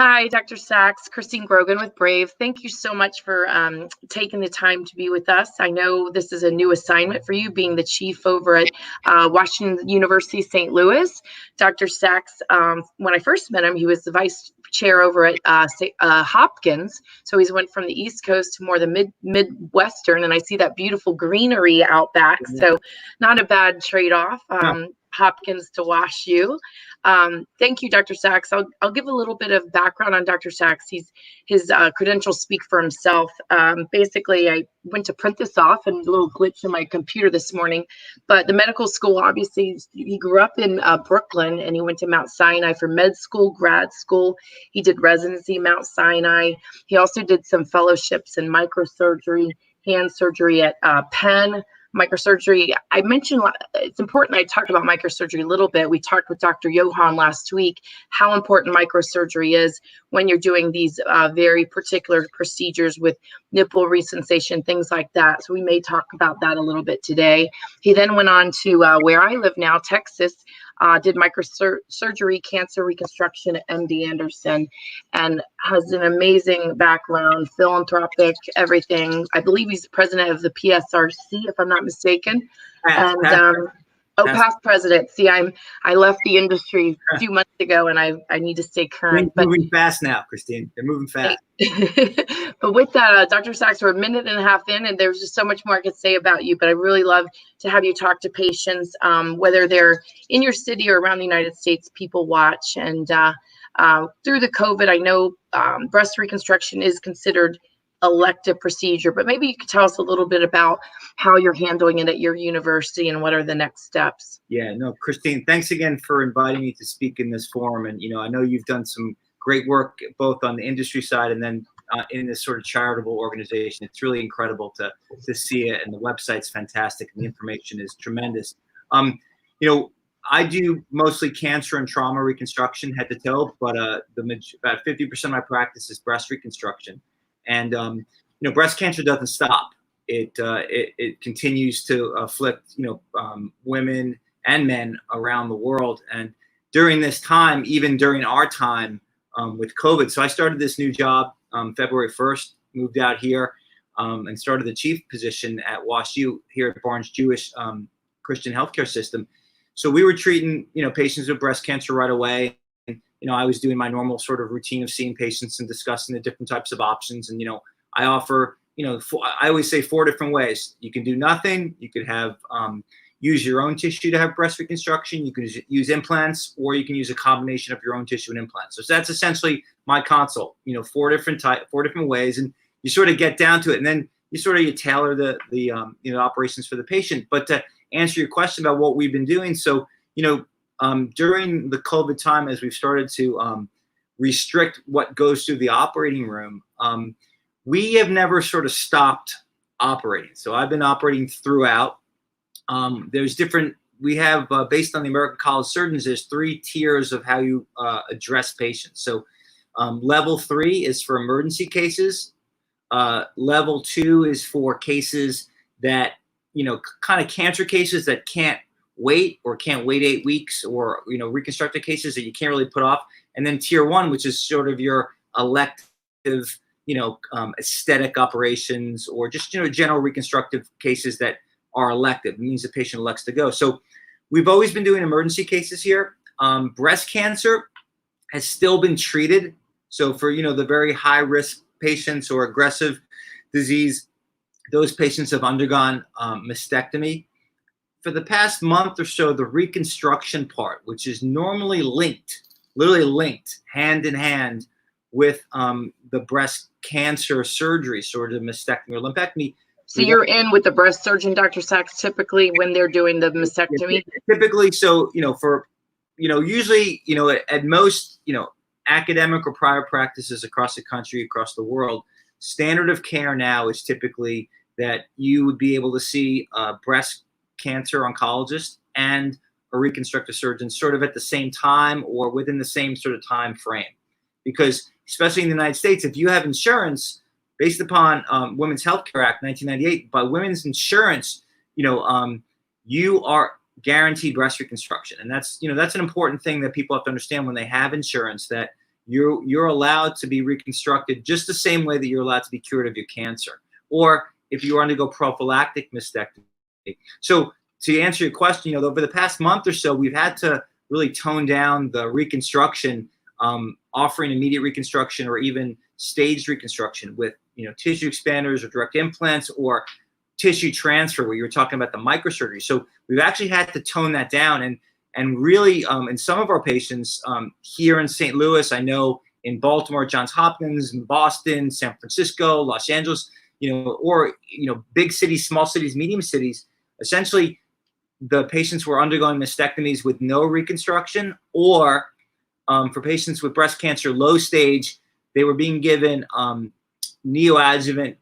Hi, Dr. Sachs. Christine Grogan with Brave. Thank you so much for taking the time to be with us. I know this is a new assignment for you, being the chief over at Washington University, St. Louis. Dr. Sachs, when I first met him, he was the vice chair over at Hopkins. So he's went from the East Coast to more the Midwestern, and I see that beautiful greenery out back. So not a bad trade-off. Hopkins to Wash U. Thank you, Dr. Sachs. I'll give a little bit of background on Dr. Sachs. His credentials speak for himself. Basically, I went to print this off, and a little glitch in my computer this morning. But the medical school, obviously, he grew up in Brooklyn, and he went to Mount Sinai for med school, grad school. He did residency at Mount Sinai. He also did some fellowships in microsurgery, hand surgery at Penn. Microsurgery, I mentioned, it's important I talked about microsurgery a little bit. We talked with Dr. Johan last week how important microsurgery is when you're doing these very particular procedures with nipple resensation, things like that. So we may talk about that a little bit today. He then went on to where I live now, Texas, did microsurgery, cancer reconstruction at MD Anderson, and has an amazing background, philanthropic, everything. I believe he's the president of the PSRC, if I'm not mistaken. Past president. See, I left the industry a few months ago, and I need to stay current. They're moving fast now, Christine. They're moving fast. But with that, Dr. Sachs, we're a minute and a half in, and there's just so much more I could say about you. But I really love to have you talk to patients, whether they're in your city or around the United States. People watch, and through the COVID, I know breast reconstruction is considered elective procedure, but maybe you could tell us a little bit about how you're handling it at your university and what are the next steps. Yeah, no, Christine, thanks again for inviting me to speak in this forum. And, I know you've done some great work both on the industry side and then in this sort of charitable organization. It's really incredible to see it, and the website's fantastic and the information is tremendous. I do mostly cancer and trauma reconstruction head to toe, but about 50% of my practice is breast reconstruction. And breast cancer doesn't stop. It continues to afflict women and men around the world. And during this time, even during our time with COVID, so I started this new job February 1st, moved out here and started the chief position at Wash U here at Barnes Jewish Christian Healthcare System. So we were treating patients with breast cancer right away. I was doing my normal sort of routine of seeing patients and discussing the different types of options. And, I offer, I always say 4 different ways. You can do nothing. You could have, use your own tissue to have breast reconstruction. You can use implants, or you can use a combination of your own tissue and implants. So that's essentially my consult, 4 different ways. And you sort of get down to it. And then you tailor the operations for the patient. But to answer your question about what we've been doing. So, during the COVID time, as we've started to restrict what goes through the operating room, we have never sort of stopped operating. So I've been operating throughout. There's different, we have, based on the American College of Surgeons, there's 3 tiers of how you address patients. So level 3 is for emergency cases. Level 2 is for cases that, kind of cancer cases that can't wait 8 weeks, or reconstructive cases that you can't really put off. And then tier 1, which is sort of your elective aesthetic operations, or just general reconstructive cases that are elective. It means the patient elects to go. So we've always been doing emergency cases here. Breast cancer has still been treated. So for the very high risk patients or aggressive disease, those patients have undergone mastectomy. For the past month or so, the reconstruction part, which is normally literally linked hand in hand with the breast cancer surgery, sort of mastectomy or lumpectomy. So you're in with the breast surgeon, Dr. Sachs, typically when they're doing the mastectomy? Typically, so, usually, at most, academic or private practices across the country, across the world, standard of care now is typically that you would be able to see a breast cancer oncologist and a reconstructive surgeon sort of at the same time or within the same sort of time frame. Because especially in the United States, if you have insurance based upon Women's Health Care Act 1998, by women's insurance, you are guaranteed breast reconstruction. And that's an important thing that people have to understand when they have insurance, that you're allowed to be reconstructed just the same way that you're allowed to be cured of your cancer, or if you undergo prophylactic mastectomy. So to answer your question, over the past month or so, we've had to really tone down the reconstruction, offering immediate reconstruction or even staged reconstruction with tissue expanders or direct implants or tissue transfer, where you were talking about the microsurgery. So we've actually had to tone that down, and really in some of our patients here in St. Louis, I know in Baltimore, Johns Hopkins, in Boston, San Francisco, Los Angeles, or big cities, small cities, medium cities, essentially the patients were undergoing mastectomies with no reconstruction, or for patients with breast cancer low stage, they were being given neoadjuvant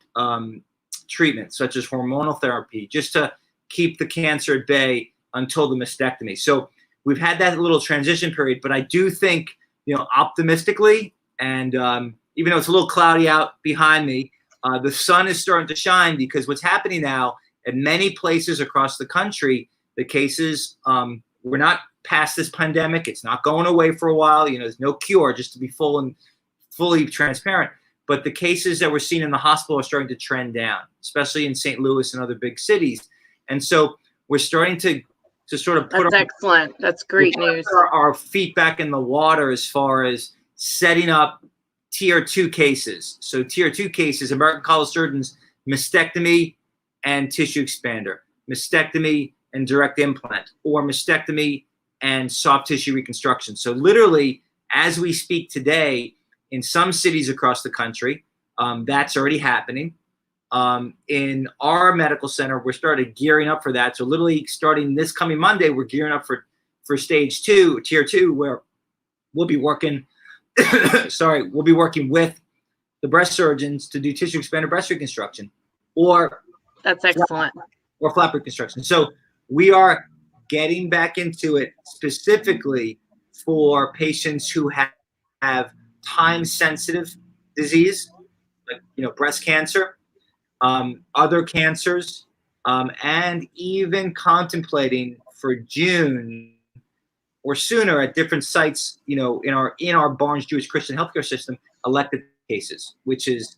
treatment, such as hormonal therapy, just to keep the cancer at bay until the mastectomy. So we've had that little transition period, but I do think, optimistically, and even though it's a little cloudy out behind me, the sun is starting to shine, because what's happening now in many places across the country, the cases, we're not past this pandemic. It's not going away for a while. There's no cure, just to be fully transparent. But the cases that we're seeing in the hospital are starting to trend down, especially in St. Louis and other big cities. And so we're starting to sort of put excellent. That's great news. Our feet back in the water as far as setting up tier 2 cases. So tier 2 cases, American College of Surgeons, mastectomy and tissue expander, mastectomy and direct implant, or mastectomy and soft tissue reconstruction. So literally, as we speak today, in some cities across the country, that's already happening. In our medical center, we're started gearing up for that. So literally starting this coming Monday, we're gearing up for stage 2, tier 2, where we'll be working, we'll be working with the breast surgeons to do tissue expander breast reconstruction, or that's excellent, or flap reconstruction. So we are getting back into it specifically for patients who have time-sensitive disease, like breast cancer, other cancers, and even contemplating for June or sooner at different sites, in our Barnes Jewish Christian healthcare system, elective cases, which is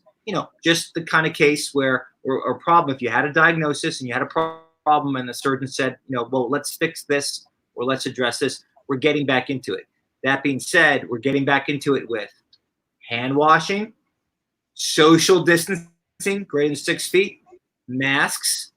just the kind of case where, or problem, if you had a diagnosis and you had a problem and the surgeon said, well, let's fix this or let's address this, we're getting back into it. That being said, we're getting back into it with hand washing, social distancing greater than 6 feet, masks,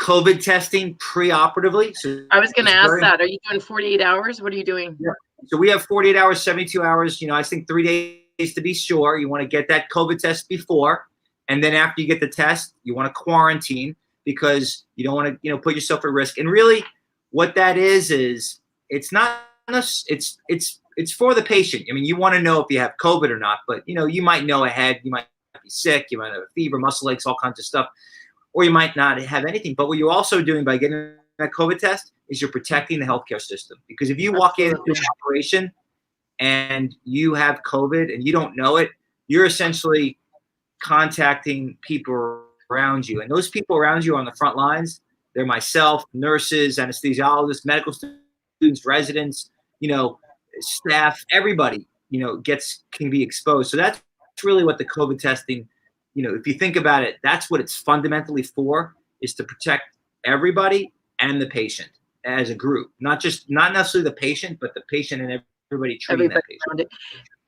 COVID testing pre-operatively. So I was going to ask that. Are you doing 48 hours? What are you doing? Yeah. So we have 48 hours, 72 hours. I think 3 days to be sure. You want to get that COVID test before, and then after you get the test, you want to quarantine, because you don't want to, put yourself at risk. And really, what that is it's not. It's for the patient. I mean, you want to know if you have COVID or not, but you might know ahead. You might be sick. You might have a fever, muscle aches, all kinds of stuff, or you might not have anything. But what you're also doing by getting that COVID test is you're protecting the healthcare system. Because if you walk into an operation and you have COVID and you don't know it, you're essentially contacting people around you. And those people around you on the front lines, they're myself, nurses, anesthesiologists, medical students, residents, staff, everybody, can be exposed. So that's really what the COVID testing, if you think about it, that's what it's fundamentally for, is to protect everybody and the patient as a group, not necessarily the patient, but the patient and everybody treating that patient.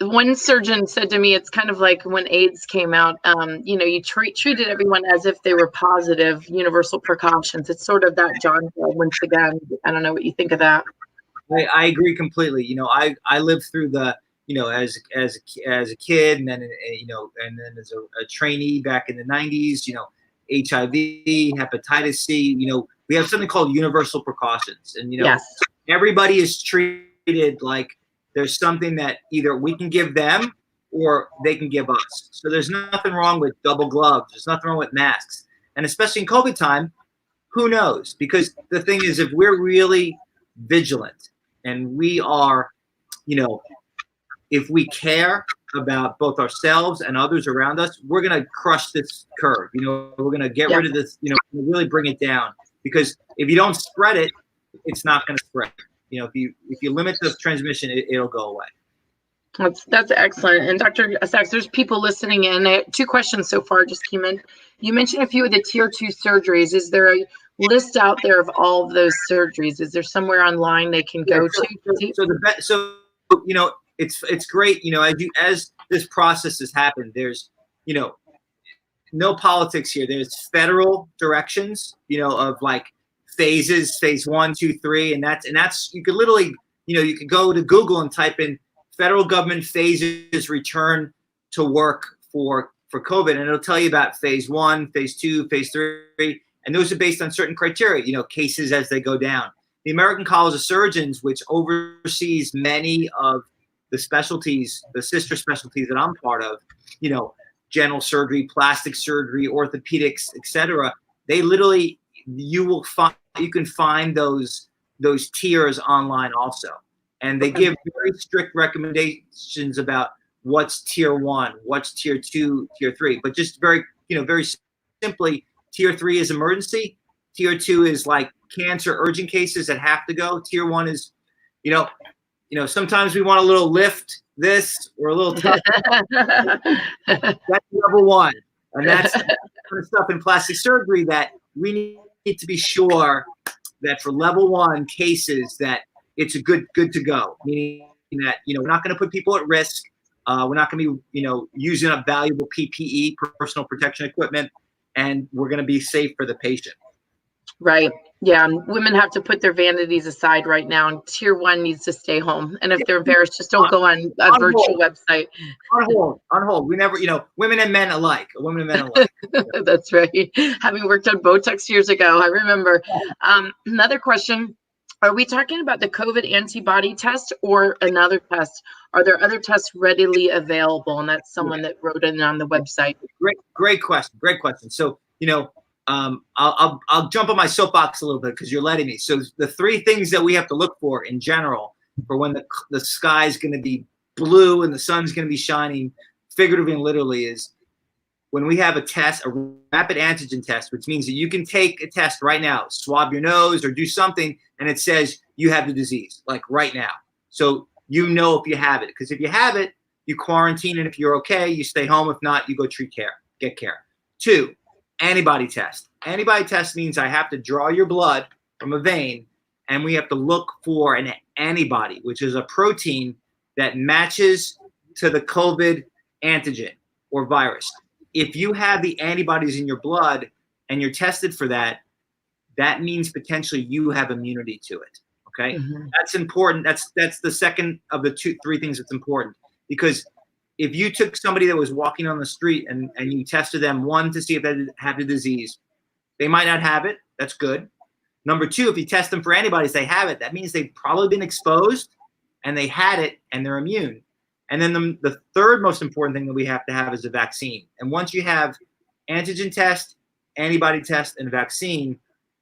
One surgeon said to me, it's kind of like when AIDS came out, you treated everyone as if they were positive, universal precautions. It's sort of that John said once again. I don't know what you think of that. I agree completely. I lived through the, as a kid, and then as a trainee back in the 90s, HIV, hepatitis C. We have something called universal precautions, and yes, everybody is treated like there's something that either we can give them or they can give us. So there's nothing wrong with double gloves. There's nothing wrong with masks, and especially in COVID time, who knows? Because the thing is, if we're really vigilant and we are, if we care about both ourselves and others around us, we're going to crush this curve. We're going to get rid of this, really bring it down, because if you don't spread it, it's not going to spread. If you limit the transmission, it'll go away. That's excellent. And Dr. Sachs, there's people listening in. Two questions so far just came in. You mentioned a few of the tier 2 surgeries. Is there a list out there of all of those surgeries? Is there somewhere online they can go to? So it's great. As this process has happened, there's no politics here. There's federal directions, of like phases, phase 1, 2, 3, and that's you could literally, you could go to Google and type in federal government phases return to work for COVID, and it'll tell you about phase 1, phase 2, phase 3, and those are based on certain criteria, cases as they go down. The American College of Surgeons, which oversees many of the specialties, the sister specialties that I'm part of, general surgery, plastic surgery, orthopedics, etc. They literally, you can find those tiers online also, and they give very strict recommendations about what's tier 1, what's tier 2, tier 3. But just very simply, tier 3 is emergency, tier 2 is like cancer urgent cases that have to go. Tier 1 is, sometimes we want a little lift this or a little tough. That's level 1, and that's the kind of stuff in plastic surgery that we need to be sure that for level 1 cases that it's a good to go, meaning that we're not going to put people at risk. We're not going to be using up valuable PPE, personal protection equipment, and we're going to be safe for the patient. Right. Yeah. Women have to put their vanities aside right now, and tier 1 needs to stay home. And if they're embarrassed, just don't go on a virtual website. On hold. We never, women and men alike. That's right. Having worked on Botox years ago, I remember. Another question. Are we talking about the COVID antibody test or another test? Are there other tests readily available? And that's someone that wrote in on the website. Great question. So, I'll jump on my soapbox a little bit because you're letting me. So the 3 things that we have to look for in general for when the sky's going to be blue and the sun's going to be shining, figuratively and literally, is when we have a test, a rapid antigen test, which means that you can take a test right now, swab your nose or do something, and it says you have the disease, like right now. So if you have it. Because if you have it, you quarantine, and if you're okay, you stay home. If not, you go get care. 2, antibody test. Antibody test means I have to draw your blood from a vein, and we have to look for an antibody, which is a protein that matches to the COVID antigen or virus. If you have the antibodies in your blood and you're tested for that, that means potentially you have immunity to it. Okay. Mm-hmm. That's important. That's the second of the 3 things that's important, because if you took somebody that was walking on the street and you tested them, 1, to see if they have the disease, they might not have it. That's good. Number 2, if you test them for antibodies, they have it. That means they've probably been exposed and they had it and they're immune. And then the third most important thing that we have to have is a vaccine. And once you have antigen test, antibody test, and vaccine,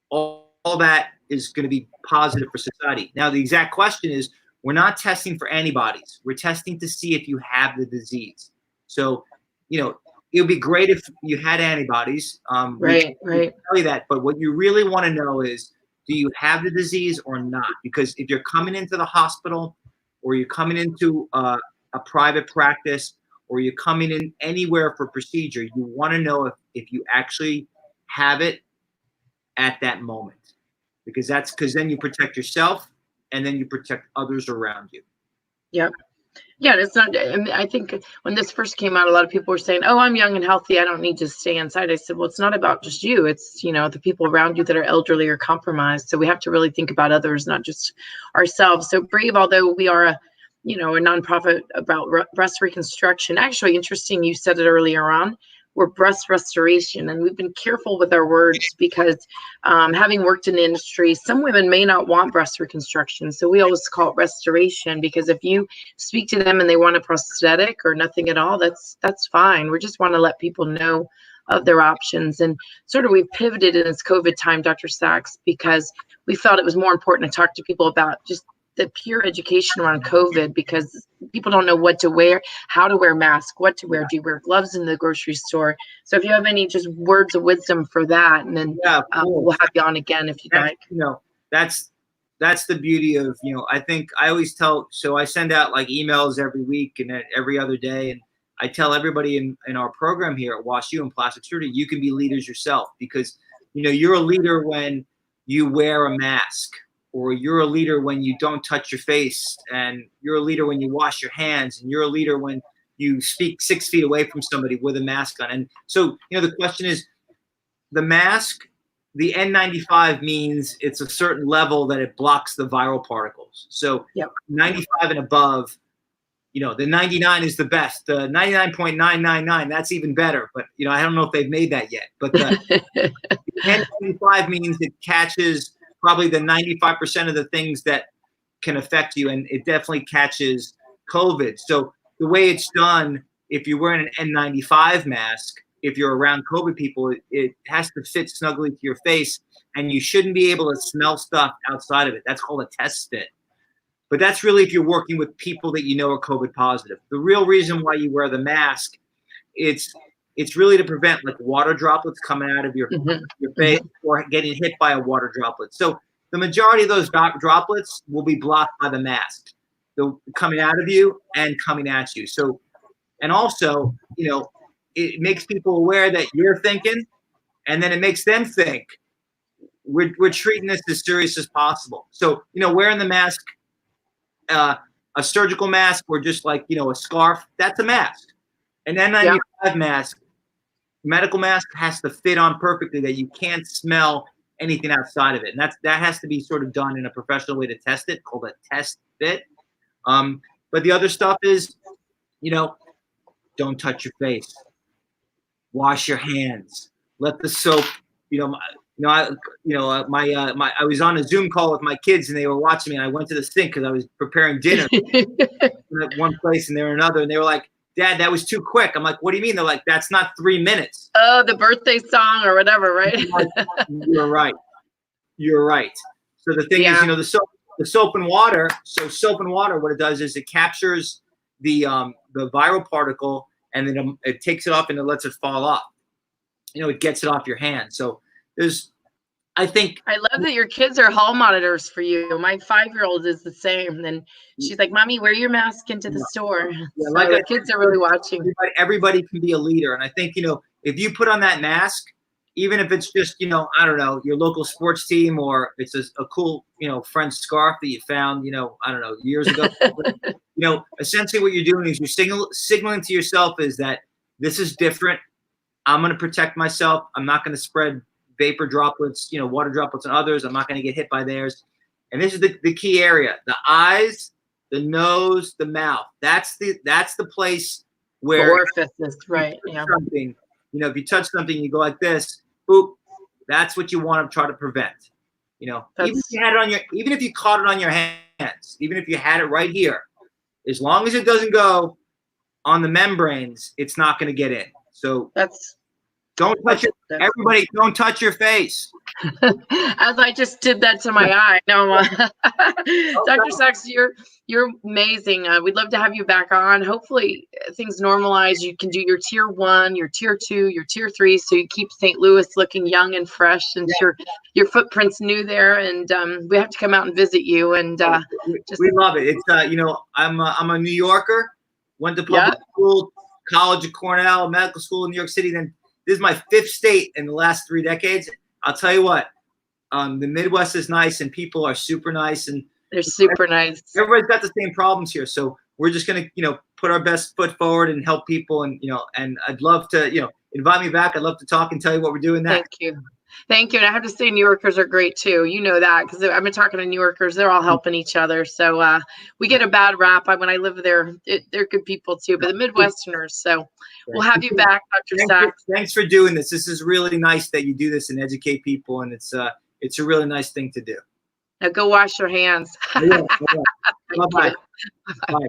all that is going to be positive for society. Now, the exact question is, we're not testing for antibodies. We're testing to see if you have the disease. So, it would be great if you had antibodies. Right. We can tell you that. But what you really want to know is, do you have the disease or not? Because if you're coming into the hospital, or you're coming into a private practice, or you're coming in anywhere for procedure, you want to know if you actually have it at that moment, because then you protect yourself and then you protect others around you. Yep. Yeah, it's not. I think when this first came out, a lot of people were saying, "Oh, I'm young and healthy. I don't need to stay inside." I said, "Well, it's not about just you. It's the people around you that are elderly or compromised. So we have to really think about others, not just ourselves." So Brave, although we are a nonprofit about breast reconstruction. Actually, interesting, you said it earlier on. We're breast restoration, and we've been careful with our words because having worked in the industry, some women may not want breast reconstruction. So we always call it restoration, because if you speak to them and they want a prosthetic or nothing at all, that's fine. We just want to let people know of their options. And sort of we've pivoted in this COVID time, Dr. Sachs, because we felt it was more important to talk to people about just the pure education around COVID, because people don't know what to wear, how to wear masks, what to wear. Do you wear gloves in the grocery store? So if you have any just words of wisdom for that, and then we'll have you on again if you'd like. That's that's the beauty of, I think I always tell, so I send out like emails every week and every other day. And I tell everybody in our program here at WashU in plastic surgery, you can be leaders yourself, because, you're a leader when you wear a mask, or you're a leader when you don't touch your face, and you're a leader when you wash your hands, and you're a leader when you speak 6 feet away from somebody with a mask on. And so, the question is, the mask, the N95 means it's a certain level that it blocks the viral particles. So 95 and above, the 99 is the best. The 99.999, that's even better. But, I don't know if they've made that yet. But the N95 means it catches probably the 95% of the things that can affect you. And it definitely catches COVID. So the way it's done, if you're wearing an N95 mask, if you're around COVID people, it has to fit snugly to your face, and you shouldn't be able to smell stuff outside of it. That's called a test fit. But that's really if you're working with people that are COVID positive. The real reason why you wear the mask, it's really to prevent like water droplets coming out of your face or getting hit by a water droplet. So the majority of those droplets will be blocked by the mask, coming out of you and coming at you. So, and also, it makes people aware that you're thinking, and then it makes them think we're treating this as serious as possible. So, wearing the mask, a surgical mask, or just like, a scarf, that's a mask. An N95 mask, medical mask, has to fit on perfectly that you can't smell anything outside of it. And that has to be sort of done in a professional way to test it, called a test fit. But the other stuff is, don't touch your face. Wash your hands. Let the soap, I was on a Zoom call with my kids, and they were watching me, and I went to the sink because I was preparing dinner at one place and there another, and they were like, "Dad, that was too quick." I'm like, "What do you mean?" They're like, "That's not 3 minutes." Oh, the birthday song or whatever, right? You're right. You're right. So the thing is, the soap and water. So soap and water, what it does is it captures the viral particle, and then it takes it off and it lets it fall off. It gets it off your hand. So I love that your kids are hall monitors for you. My 5-year-old is the same. And she's like, "Mommy, wear your mask into the store." Yeah, so the kids are really watching. Everybody can be a leader. And I think, if you put on that mask, even if it's just, I don't know, your local sports team, or it's a cool, friend's scarf that you found, I don't know, years ago. Essentially what you're doing is you're signaling to yourself is that this is different. I'm going to protect myself. I'm not going to spread vapor droplets, water droplets on others. I'm not going to get hit by theirs. And this is the key area: the eyes, the nose, the mouth. That's the place where orifices, right? Yeah. Something, if you touch something, you go like this, boop. That's what you want to try to prevent. Even if you had it even if you caught it on your hands, even if you had it right here, as long as it doesn't go on the membranes, it's not going to get in. So don't touch it. Everybody, don't touch your face. As I just did that to my eye. No, Dr. Sachs, you're amazing. We'd love to have you back on. Hopefully things normalize. You can do your tier 1, your tier 2, your tier 3, so you keep St. Louis looking young and fresh, and your footprint's new there. And we have to come out and visit you. And we love it. It's I'm a New Yorker. Went to public school, College of Cornell, medical school in New York City. Then this is my 5th state in the last 3 decades. I'll tell you what, the Midwest is nice, and people are super nice, and they're super nice. Everybody's got the same problems here, so we're just gonna, put our best foot forward and help people, and and I'd love to, invite me back. I'd love to talk and tell you what we're doing next. Thank you. And I have to say, New Yorkers are great too. You know that, because I've been talking to New Yorkers. They're all helping each other. So we get a bad rap. When I live there, they're good people too, but the Midwesterners. So we'll have you back, Dr. Sachs. Thanks for doing this. This is really nice that you do this and educate people, and it's a really nice thing to do. Now go wash your hands. Bye-bye. Bye.